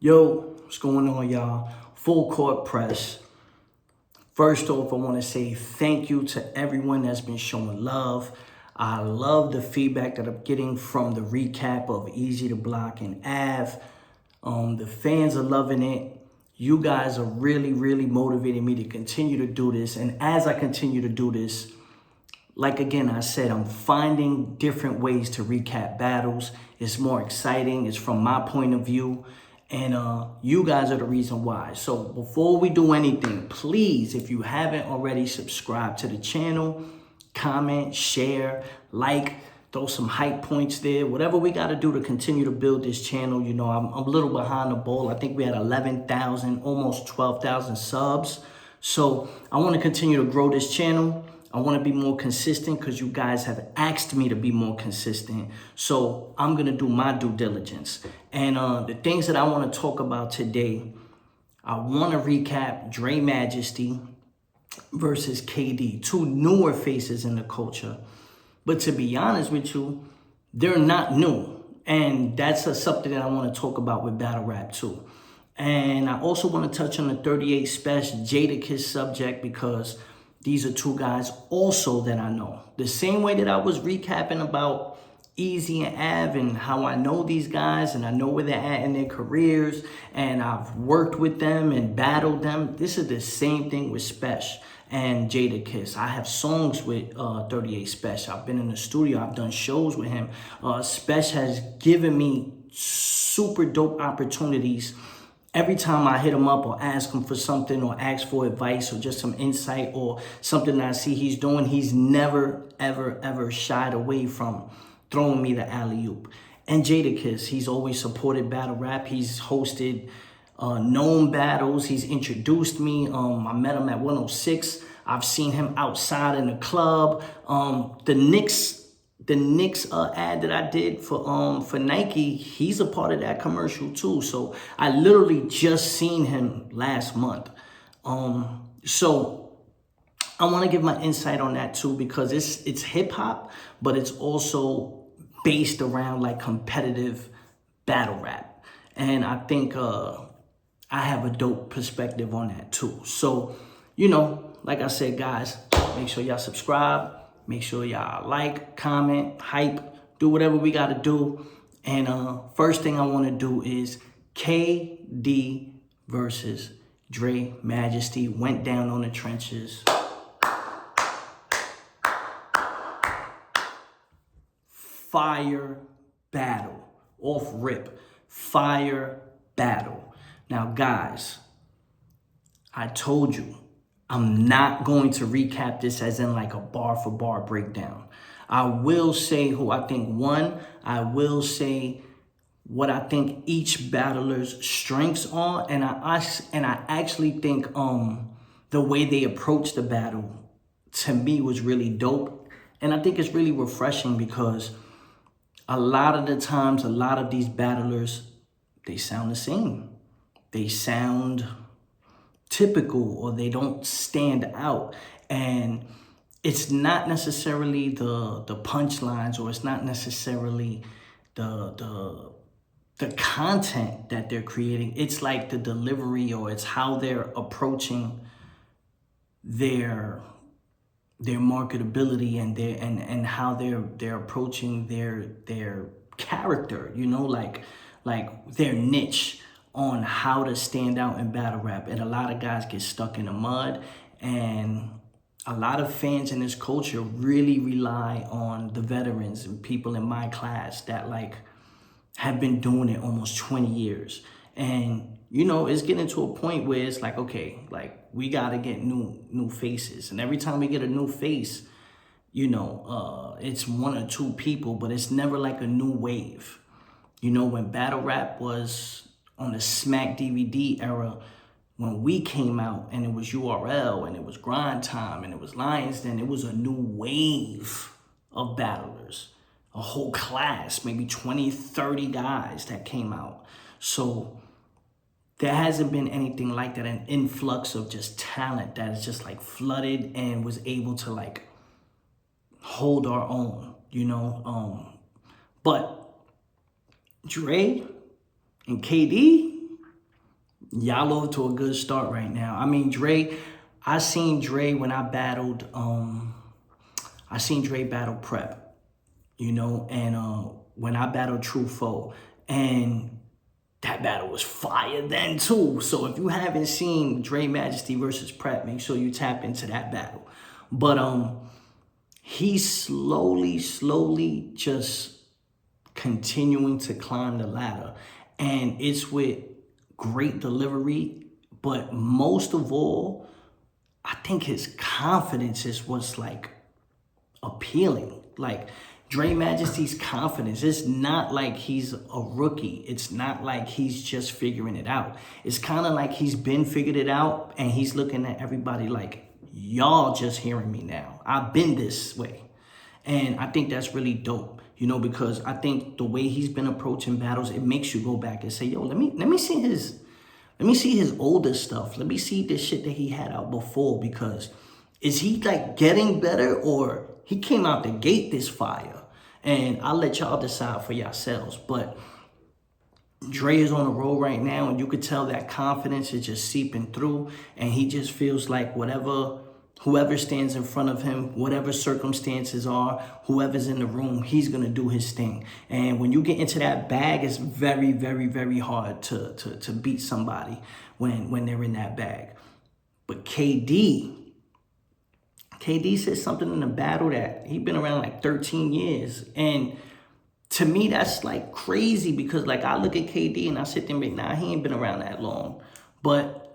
Yo, what's going on, y'all? Full court press. First off, I want to say thank you to everyone that's been showing love. I love the feedback that I'm getting from the recap of Easy to Block and Av. The fans are loving it. You guys are really motivating me to continue to do this. And as I continue to do this, like again, I said, I'm finding different ways to recap battles. It's more exciting. It's from my point of view. And you guys are the reason why. So before we do anything, please, if you haven't already, subscribe to the channel, comment, share, like, throw some hype points there. Whatever we got to do to continue to build this channel. You know, I'm a little behind the ball. I think we had 11,000, almost 12,000 subs. So I want to continue to grow this channel. I want to be more consistent because you guys have asked me to be more consistent. So I'm going to do my due diligence. And the things that I want to talk about today, I want to recap Dre Majesty versus KD, two newer faces in the culture. But to be honest with you, they're not new. And that's something that I want to talk about with battle rap too. And I also want to touch on the 38 Special Jadakiss subject because these are two guys also that I know. The same way that I was recapping about Easy and Av and how I know these guys and I know where they're at in their careers and I've worked with them and battled them. This is the same thing with Special and Jadakiss. I have songs with 38 Special. I've been in the studio. I've done shows with him. Special has given me super dope opportunities. Every time I hit him up or ask him for something or ask for advice or just some insight or something that I see he's doing, he's never, ever shied away from throwing me the alley-oop. And Jadakiss, he's always supported battle rap. He's hosted known battles. He's introduced me. I met him at 106. I've seen him outside in the club. The Knicks ad that I did for Nike, he's a part of that commercial too. So I literally just seen him last month. So I want to give my insight on that too because it's hip hop, but it's also based around like competitive battle rap. And I think I have a dope perspective on that too. So, you know, like I said, guys, make sure y'all subscribe. Make sure y'all like, comment, hype, do whatever we got to do. And first thing I want to do is KD versus Dre Majesty went down on the trenches. Fire battle. Off rip. Fire battle. Now, guys, I told you, I'm not going to recap this as in like a bar for bar breakdown. I will say who I think won. I will say what I think each battler's strengths are. And I actually think the way they approached the battle to me was really dope. And I think it's really refreshing because a lot of the times, a lot of these battlers, they sound the same. They sound typical or they don't stand out. And it's not necessarily the punchlines or it's not necessarily the content that they're creating. It's like the delivery or it's how they're approaching their marketability and their and how they're approaching their character, you know, like their niche on how to stand out in battle rap. And a lot of guys get stuck in the mud, and a lot of fans in this culture really rely on the veterans and people in my class that like have been doing it almost 20 years. And you know, it's getting to a point where it's like, okay, like we got to get new faces. And every time we get a new face, you know, it's one or two people, but it's never like a new wave. You know, when battle rap was on the Smack DVD era, when we came out and it was URL and it was Grind Time and it was Lions Den, it was a new wave of battlers, a whole class, maybe 20, 30 guys that came out. So there hasn't been anything like that, an influx of just talent that is just like flooded and was able to like hold our own, you know. But Dre and KD, Y'all off to a good start right now. I mean, I seen Dre when I seen Dre battle Prep, and when I battled True Foe, and that battle was fire then too. So if you haven't seen Dre Majesty versus Prep, make sure you tap into that battle. But he's slowly just continuing to climb the ladder. And it's with great delivery, but most of all, I think his confidence is what's like appealing. Like Dre Majesty's confidence. It's not like he's a rookie. It's not like he's just figuring it out. It's kind of like he's been figured it out and he's looking at everybody like, y'all just hearing me now. I've been this way. And I think that's really dope, because I think the way he's been approaching battles, it makes you go back and say, yo, let me see his older stuff. Let me see the shit that he had out before, because is he like getting better or he came out the gate this fire? And I'll let y'all decide for yourselves. But Dre is on a roll right now, and you could tell that confidence is just seeping through, and he just feels like whoever stands in front of him, whatever circumstances are, whoever's in the room, he's going to do his thing. And when you get into that bag, it's very, very, very hard to beat somebody when they're in that bag. But KD said something in the battle that he's been around like 13 years. And to me, that's like crazy, because like I look at KD and I sit there and be, nah, he ain't been around that long. But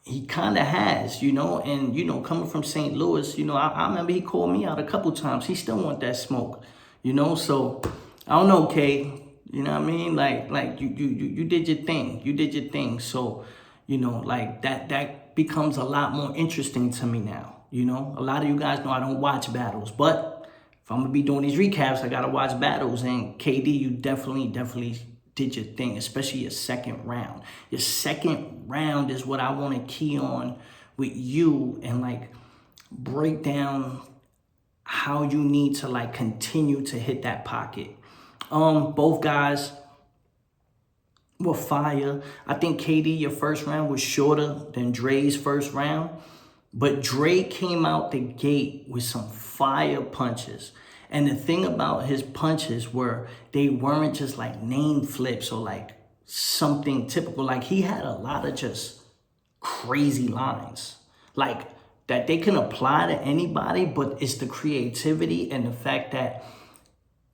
he kind of has, and, coming from St. Louis, I remember he called me out a couple times. He still want that smoke, so I don't know, K, you know what I mean? Like you did your thing. You did your thing. So, like that becomes a lot more interesting to me now. A lot of you guys know I don't watch battles, but if I'm going to be doing these recaps, I got to watch battles. And KD, you definitely did your thing, especially your second round. Your second round is what I want to key on with you and like break down how you need to like continue to hit that pocket. Both guys were fire. I think KD, your first round was shorter than Dre's first round, but Dre came out the gate with some fire punches. And the thing about his punches were they weren't just like name flips or like something typical. Like he had a lot of just crazy lines like that they can apply to anybody, but it's the creativity and the fact that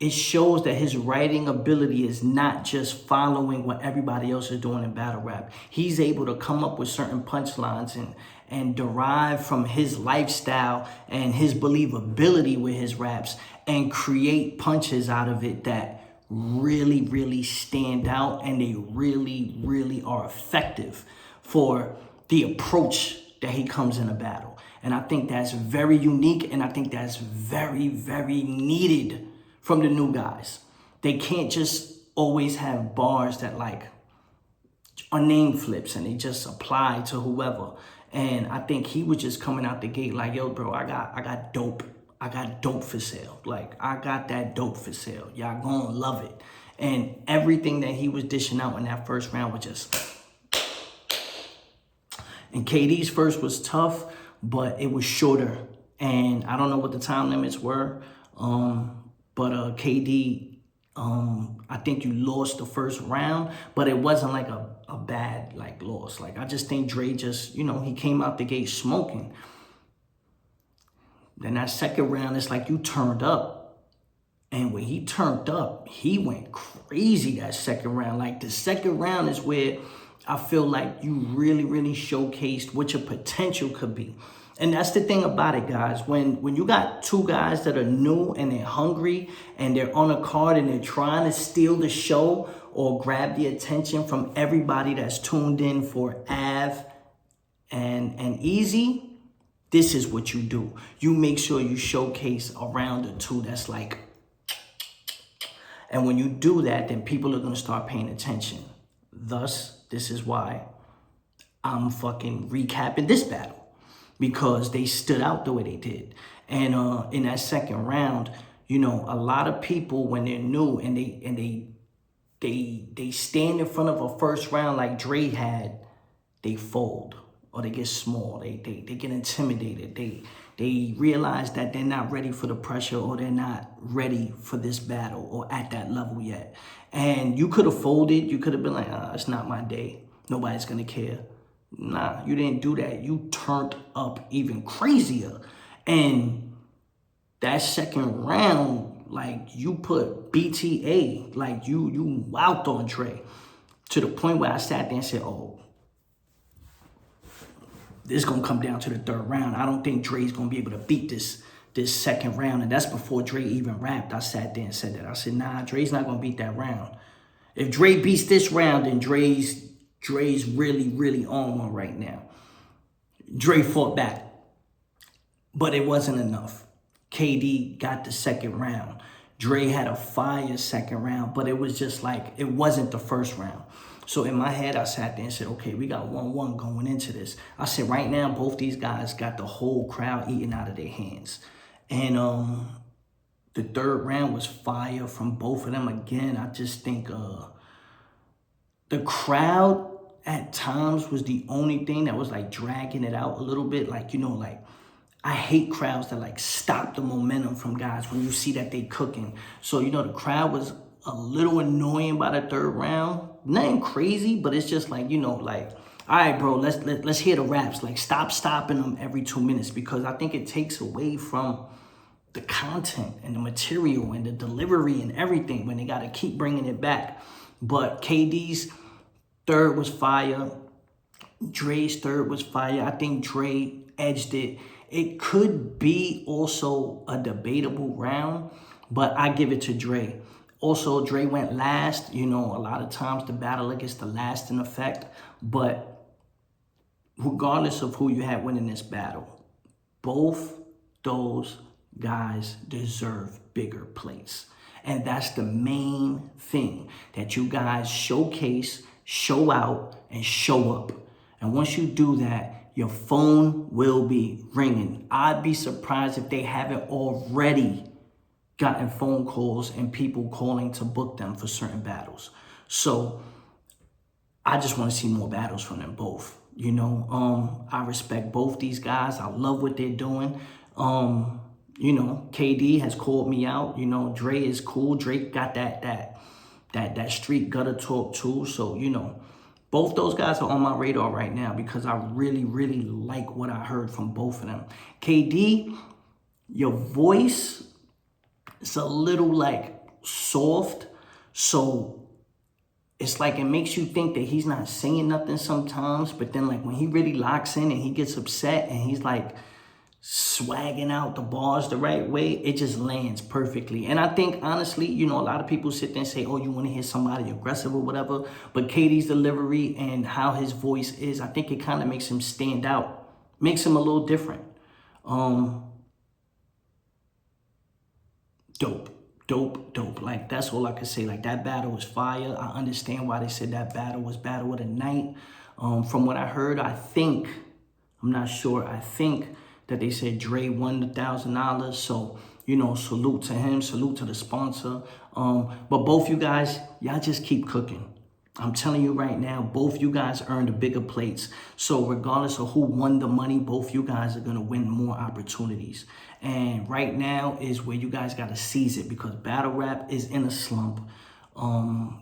it shows that his writing ability is not just following what everybody else is doing in battle rap. He's able to come up with certain punchlines and derive from his lifestyle and his believability with his raps and create punches out of it that really, really stand out, and they really, really are effective for the approach that he comes in a battle. And I think that's very unique, and I think that's very, very needed from the new guys. They can't just always have bars that like are name flips and they just apply to whoever. And I think he was just coming out the gate like, yo, bro, I got dope. I got dope for sale. Like, I got that dope for sale. Y'all gonna love it. And everything that he was dishing out in that first round was just... And KD's first was tough, but it was shorter. And I don't know what the time limits were. But KD, I think you lost the first round, but it wasn't like a bad like loss. Like I just think Dre just, he came out the gate smoking. Then that second round, it's like you turned up. And when he turned up, he went crazy that second round. Like the second round is where I feel like you really, really showcased what your potential could be. And that's the thing about it, guys. When you got two guys that are new and they're hungry and they're on a card and they're trying to steal the show or grab the attention from everybody that's tuned in for Av and Easy, this is what you do. You make sure you showcase a round or two that's like... And when you do that, then people are going to start paying attention. Thus, this is why I'm fucking recapping this battle. Because they stood out the way they did. And in that second round, a lot of people, when they're new and they they stand in front of a first round like Dre had, they fold or they get small. They get intimidated. They realize that they're not ready for the pressure or they're not ready for this battle or at that level yet. And you could have folded. You could have been like, it's not my day. Nobody's going to care. Nah, you didn't do that. You turned up even crazier. And that second round, like you put BTA, like you wowed on Dre to the point where I sat there and said, oh, this is going to come down to the third round. I don't think Dre's going to be able to beat this second round. And that's before Dre even rapped. I sat there and said that. I said, nah, Dre's not going to beat that round. If Dre beats this round, then Dre's really, really on one right now. Dre fought back, but it wasn't enough. KD got the second round. Dre had a fire second round, but it was just like, it wasn't the first round. So in my head, I sat there and said, okay, we got 1-1 going into this. I said, right now, both these guys got the whole crowd eating out of their hands. And the third round was fire from both of them. Again, I just think the crowd at times was the only thing that was like dragging it out a little bit. Like, you know, like I hate crowds that like stop the momentum from guys when you see that they cooking. So, you know, the crowd was a little annoying by the third round. Nothing crazy, but it's just like, you know, like, all right, bro, let's hear the raps. Like, stop stopping them every 2 minutes, because I think it takes away from the content and the material and the delivery and everything when they got to keep bringing it back. But KD's third was fire. Dre's third was fire. I think Dre edged it. It could be also a debatable round, but I give it to Dre. Also, Dre went last. You know, a lot of times the battle gets the last in effect. But regardless of who you had winning this battle, both those guys deserve bigger plates. And that's the main thing, that you guys showcase, show out, and show up. And once you do that, your phone will be ringing. I'd be surprised if they haven't already gotten phone calls and people calling to book them for certain battles. So I just want to see more battles from them both. You know, I respect both these guys. I love what they're doing. You know, KD has called me out. You know, Dre is cool. Drake got that street gutter talk too. So, you know, both those guys are on my radar right now because I really, really like what I heard from both of them. KD, your voice, it's a little like soft, so it's like it makes you think that he's not saying nothing sometimes, but then like when he really locks in and he gets upset and he's like swagging out the bars the right way, it just lands perfectly. And I think honestly, you know, a lot of people sit there and say, oh, you want to hear somebody aggressive or whatever, but KD's delivery and how his voice is, I think it kind of makes him stand out, makes him a little different. Dope. Like, that's all I can say. Like, that battle was fire. I understand why they said that battle was battle of the night. From what I heard, I'm not sure, I think that they said Dre won the $1,000. So, you know, salute to him, salute to the sponsor. But both you guys, y'all just keep cooking. I'm telling you right now, both you guys earned the bigger plates. So regardless of who won the money, both you guys are going to win more opportunities. And right now is where you guys got to seize it, because battle rap is in a slump.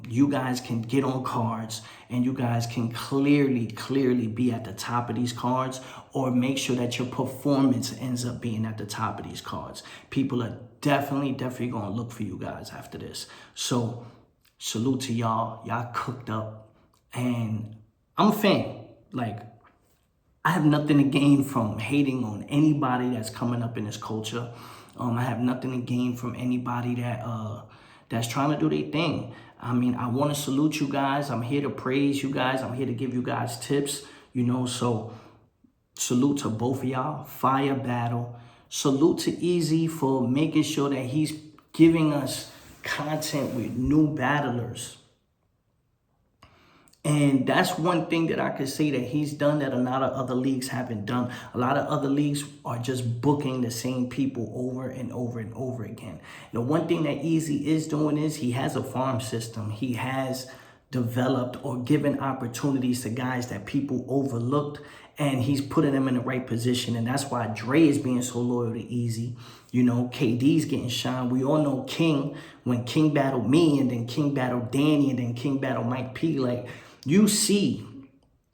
You guys can get on cards and you guys can clearly be at the top of these cards, or make sure that your performance ends up being at the top of these cards. People are definitely going to look for you guys after this. So salute to y'all. Y'all cooked up. And I'm a fan. Like, I have nothing to gain from hating on anybody that's coming up in this culture. I have nothing to gain from anybody that's trying to do their thing. I mean, I want to salute you guys. I'm here to praise you guys. I'm here to give you guys tips, you know. So salute to both of y'all. Fire battle. Salute to Easy for making sure that he's giving us content with new battlers And that's one thing that I could say that he's done that a lot of other leagues haven't done. A lot of other leagues are just booking the same people over and over and over again. The one thing that Easy is doing is he has a farm system. He has developed or given opportunities to guys that people overlooked, and he's putting them in the right position. And that's why Dre is being so loyal to Easy. You know, KD's getting shine. We all know King, when King battled me, and then King battled Danny, and then King battled Mike P. Like, you see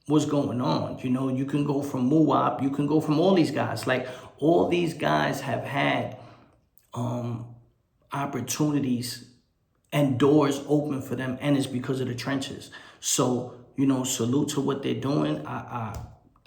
what's going on. You know, you can go from Muwap, you can go from all these guys. Like, all these guys have had opportunities and doors open for them, and it's because of the trenches. So, you know, salute to what they're doing.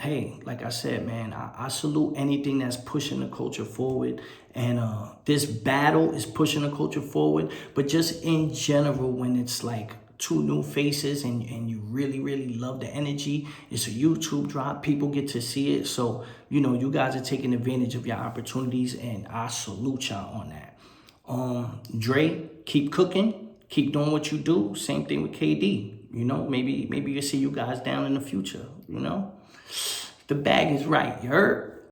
Hey, like I said, man, I salute anything that's pushing the culture forward. And this battle is pushing the culture forward. But just in general, when it's like two new faces and you really, really love the energy, it's a YouTube drop. People get to see it. So, you know, you guys are taking advantage of your opportunities, and I salute y'all on that. Dre, keep cooking. Keep doing what you do. Same thing with KD. You know, maybe you'll see you guys down in the future, you know. The bag is right, you heard?